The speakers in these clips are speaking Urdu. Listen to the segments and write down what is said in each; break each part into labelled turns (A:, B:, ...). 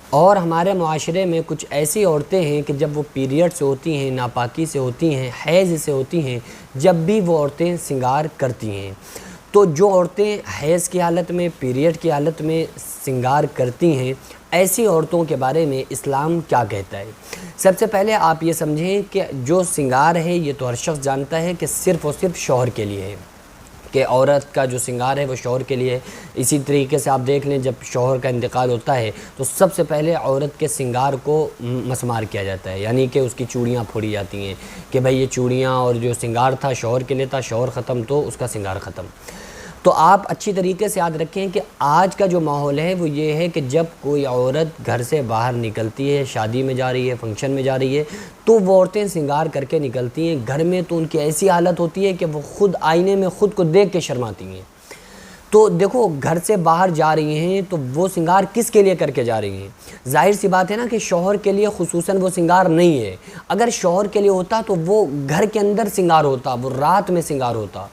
A: اور ہمارے معاشرے میں کچھ ایسی عورتیں ہیں کہ جب وہ پیریڈ سے ہوتی ہیں، ناپاکی سے ہوتی ہیں، حیض سے ہوتی ہیں، جب بھی وہ عورتیں سنگار کرتی ہیں، تو جو عورتیں حیض کی حالت میں، پیریڈ کی حالت میں سنگار کرتی ہیں، ایسی عورتوں کے بارے میں اسلام کیا کہتا ہے؟ سب سے پہلے آپ یہ سمجھیں کہ جو سنگار ہے یہ تو ہر شخص جانتا ہے کہ صرف اور صرف شوہر کے لیے ہے، کہ عورت کا جو سنگار ہے وہ شوہر کے لیے ہے۔ اسی طریقے سے آپ دیکھ لیں جب شوہر کا انتقال ہوتا ہے تو سب سے پہلے عورت کے سنگار کو مسمار کیا جاتا ہے، یعنی کہ اس کی چوڑیاں پھوڑی جاتی ہیں کہ بھئی یہ چوڑیاں اور جو سنگار تھا شوہر کے لیے تھا، شوہر ختم تو اس کا سنگار ختم۔ تو آپ اچھی طریقے سے یاد رکھیں کہ آج کا جو ماحول ہے وہ یہ ہے کہ جب کوئی عورت گھر سے باہر نکلتی ہے، شادی میں جا رہی ہے، فنکشن میں جا رہی ہے، تو وہ عورتیں سنگار کر کے نکلتی ہیں گھر میں، تو ان کی ایسی حالت ہوتی ہے کہ وہ خود آئینے میں خود کو دیکھ کے شرماتی ہیں۔ تو دیکھو گھر سے باہر جا رہی ہیں تو وہ سنگار کس کے لیے کر کے جا رہی ہیں؟ ظاہر سی بات ہے نا کہ شوہر کے لیے خصوصاً وہ سنگار نہیں ہے۔ اگر شوہر کے لیے ہوتا تو وہ گھر کے اندر سنگار ہوتا، وہ رات میں سنگار ہوتا،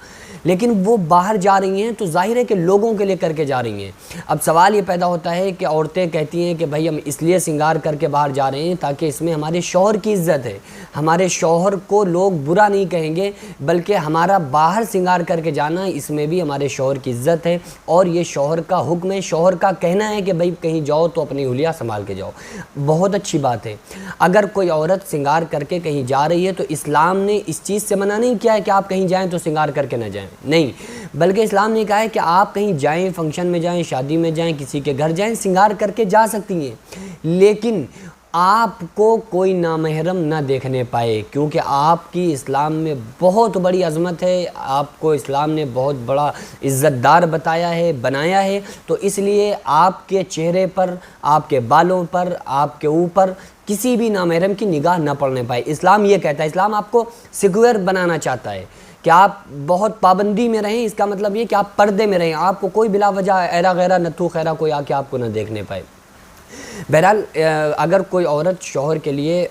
A: لیکن وہ باہر جا رہی ہیں تو ظاہر ہے کہ لوگوں کے لیے کر کے جا رہی ہیں۔ اب سوال یہ پیدا ہوتا ہے کہ عورتیں کہتی ہیں کہ بھائی ہم اس لیے سنگار کر کے باہر جا رہے ہیں تاکہ اس میں ہمارے شوہر کی عزت ہے، ہمارے شوہر کو لوگ برا نہیں کہیں گے، بلکہ ہمارا باہر سنگار کر کے جانا اس میں بھی ہمارے شوہر کی عزت ہے، اور یہ شوہر کا حکم ہے، شوہر کا کہنا ہے کہ بھائی کہیں جاؤ تو اپنی حلیہ سنبھال کے جاؤ۔ بہت اچھی بات ہے۔ اگر کوئی عورت سنگار کر کے کہیں جا رہی ہے تو اسلام نے اس چیز سے منع نہیں کیا ہے کہ آپ کہیں جائیں تو سنگار کر کے نہ جائیں، نہیں، بلکہ اسلام نے کہا ہے کہ آپ کہیں جائیں، فنکشن میں جائیں، شادی میں جائیں، کسی کے گھر جائیں، سنگار کر کے جا سکتی ہیں، لیکن آپ کو کوئی نامحرم نہ دیکھنے پائے، کیونکہ آپ کی اسلام میں بہت بڑی عظمت ہے، آپ کو اسلام نے بہت بڑا عزت دار بتایا ہے، بنایا ہے، تو اس لیے آپ کے چہرے پر، آپ کے بالوں پر، آپ کے اوپر کسی بھی نامحرم کی نگاہ نہ پڑنے پائے۔ اسلام یہ کہتا ہے، اسلام آپ کو سیکولر بنانا چاہتا ہے کہ آپ بہت پابندی میں رہیں، اس کا مطلب یہ کہ آپ پردے میں رہیں، آپ کو کوئی بلا وجہ ایرا غیرہ نتھو خیرہ کوئی آ کے آپ کو نہ دیکھنے پائے۔ بہرحال اگر کوئی عورت شوہر کے لیے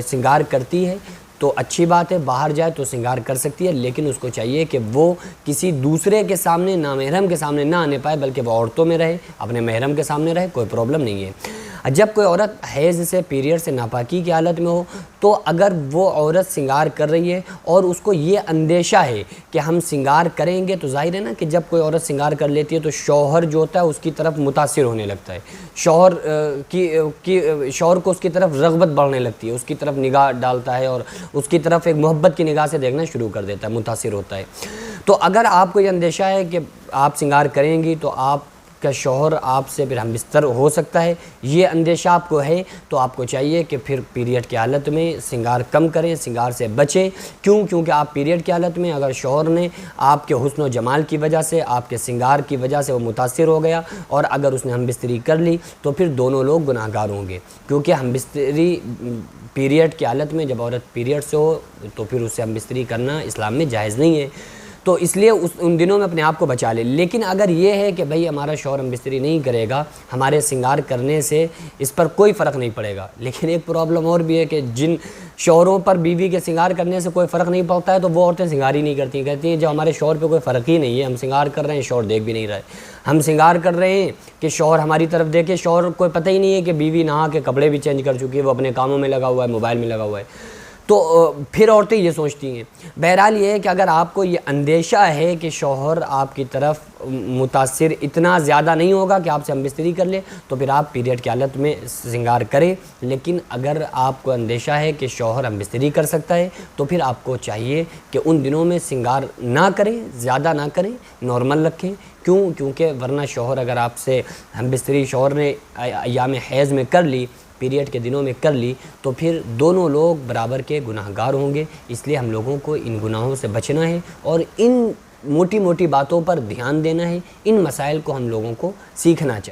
A: سنگار کرتی ہے تو اچھی بات ہے، باہر جائے تو سنگار کر سکتی ہے، لیکن اس کو چاہیے کہ وہ کسی دوسرے کے سامنے، نامحرم کے سامنے نہ آنے پائے، بلکہ وہ عورتوں میں رہے، اپنے محرم کے سامنے رہے، کوئی پرابلم نہیں ہے۔ جب کوئی عورت حیض سے، پیریڈ سے، ناپاکی کی حالت میں ہو، تو اگر وہ عورت سنگار کر رہی ہے اور اس کو یہ اندیشہ ہے کہ ہم سنگار کریں گے، تو ظاہر ہے نا کہ جب کوئی عورت سنگار کر لیتی ہے تو شوہر جو ہوتا ہے اس کی طرف متاثر ہونے لگتا ہے، شوہر کو اس کی طرف رغبت بڑھنے لگتی ہے، اس کی طرف نگاہ ڈالتا ہے اور اس کی طرف ایک محبت کی نگاہ سے دیکھنا شروع کر دیتا ہے، متاثر ہوتا ہے۔ تو اگر آپ کو یہ اندیشہ ہے کہ آپ سنگار کریں گی تو آپ کا شوہر آپ سے پھر ہم بستر ہو سکتا ہے، یہ اندیشہ آپ کو ہے، تو آپ کو چاہیے کہ پھر پیریڈ کی حالت میں سنگار کم کریں، سنگار سے بچیں۔ کیونکہ آپ پیریڈ کی حالت میں اگر شوہر نے آپ کے حسن و جمال کی وجہ سے، آپ کے سنگار کی وجہ سے وہ متاثر ہو گیا اور اگر اس نے ہم بستری کر لی تو پھر دونوں لوگ گناہ گار ہوں گے، کیونکہ ہم بستری پیریڈ کی حالت میں، جب عورت پیریڈ سے ہو تو پھر اس سے ہم بستری کرنا اسلام میں جائز نہیں ہے، تو اس لیے ان دنوں میں اپنے آپ کو بچا لے۔ لیکن اگر یہ ہے کہ بھئی ہمارا شوہر ہم بستری نہیں کرے گا، ہمارے سنگار کرنے سے اس پر کوئی فرق نہیں پڑے گا، لیکن ایک پرابلم اور بھی ہے کہ جن شوہروں پر بیوی کے سنگار کرنے سے کوئی فرق نہیں پڑتا ہے تو وہ عورتیں سنگار ہی نہیں کرتی، کہتی ہیں جب ہمارے شوہر پہ کوئی فرق ہی نہیں ہے، ہم سنگار کر رہے ہیں، شوہر دیکھ بھی نہیں رہے، ہم سنگار کر رہے ہیں کہ شوہر ہماری طرف دیکھے، شوہر کوئی پتہ ہی نہیں ہے کہ بیوی نہا کے کپڑے بھی چینج کر چکی ہے، وہ اپنے کاموں میں لگا ہوا ہے، موبائل میں لگا ہوا ہے، تو پھر عورتیں یہ سوچتی ہیں۔ بہرحال یہ ہے کہ اگر آپ کو یہ اندیشہ ہے کہ شوہر آپ کی طرف متاثر اتنا زیادہ نہیں ہوگا کہ آپ سے ہم بستری کر لیں، تو پھر آپ پیریڈ کی حالت میں سنگار کریں، لیکن اگر آپ کو اندیشہ ہے کہ شوہر ہم بستری کر سکتا ہے تو پھر آپ کو چاہیے کہ ان دنوں میں سنگار نہ کریں، زیادہ نہ کریں، نارمل رکھیں۔ کیونکہ ورنہ شوہر اگر آپ سے ہم بستری شوہر نے ایام حیض میں کر لی، پیریڈ کے دنوں میں کر لی، تو پھر دونوں لوگ برابر کے گناہ گار ہوں گے۔ اس لیے ہم لوگوں کو ان گناہوں سے بچنا ہے اور ان موٹی موٹی باتوں پر دھیان دینا ہے، ان مسائل کو ہم لوگوں کو سیکھنا چاہیے۔